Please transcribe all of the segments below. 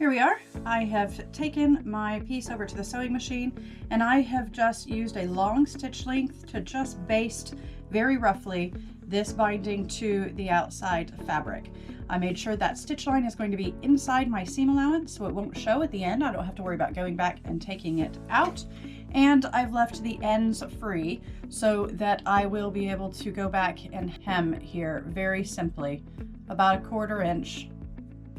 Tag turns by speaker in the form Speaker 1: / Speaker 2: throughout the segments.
Speaker 1: Here we are. I have taken my piece over to the sewing machine and I have just used a long stitch length to just baste very roughly this binding to the outside fabric. I made sure that stitch line is going to be inside my seam allowance so it won't show at the end. I don't have to worry about going back and taking it out. And I've left the ends free so that I will be able to go back and hem here very simply, about 1/4 inch,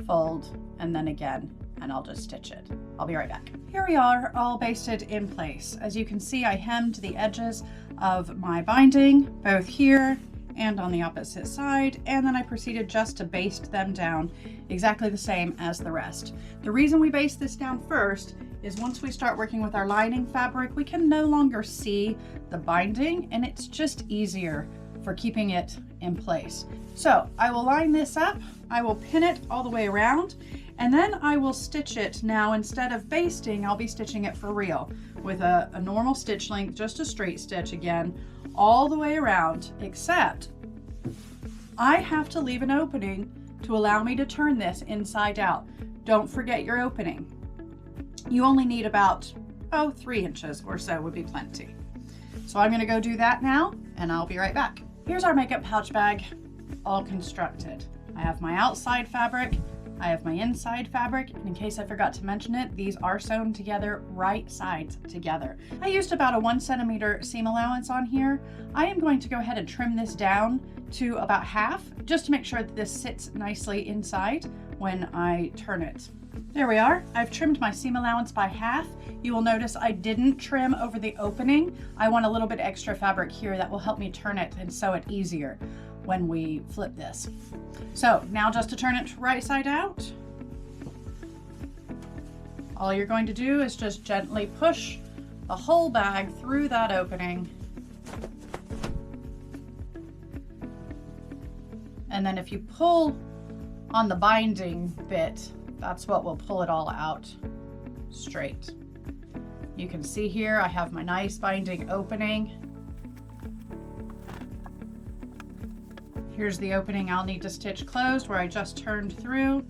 Speaker 1: fold, and then again, and I'll just stitch it. I'll be right back. Here we are, all basted in place. As you can see, I hemmed the edges of my binding, both here and on the opposite side, and then I proceeded just to baste them down exactly the same as the rest. The reason we baste this down first is once we start working with our lining fabric, we can no longer see the binding, and it's just easier for keeping it in place. So I will line this up, I will pin it all the way around, and then I will stitch it. Now, instead of basting, I'll be stitching it for real with a normal stitch length, just a straight stitch again, all the way around, except I have to leave an opening to allow me to turn this inside out. Don't forget your opening. You only need about, 3 inches or so would be plenty. So I'm gonna go do that now, and I'll be right back. Here's our makeup pouch bag, all constructed. I have my outside fabric, I have my inside fabric, and in case I forgot to mention it, these are sewn together, right sides together. I used about a 1 centimeter seam allowance on here. I am going to go ahead and trim this down to about half, just to make sure that this sits nicely inside when I turn it. There we are. I've trimmed my seam allowance by half. You will notice I didn't trim over the opening. I want a little bit extra fabric here that will help me turn it and sew it easier when we flip this. So now just to turn it right side out, all you're going to do is just gently push the whole bag through that opening. And then if you pull on the binding bit, that's what will pull it all out straight. You can see here I have my nice binding opening. Here's the opening I'll need to stitch closed where I just turned through.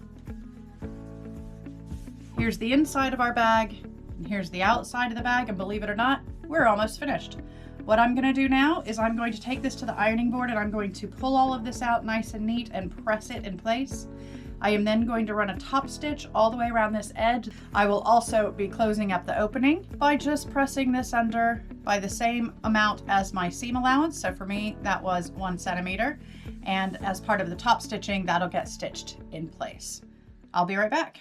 Speaker 1: Here's the inside of our bag, and here's the outside of the bag, and believe it or not, we're almost finished. What I'm gonna do now is I'm going to take this to the ironing board and I'm going to pull all of this out nice and neat and press it in place. I am then going to run a top stitch all the way around this edge. I will also be closing up the opening by just pressing this under by the same amount as my seam allowance. So for me, that was 1 centimeter. And as part of the top stitching, that'll get stitched in place. I'll be right back.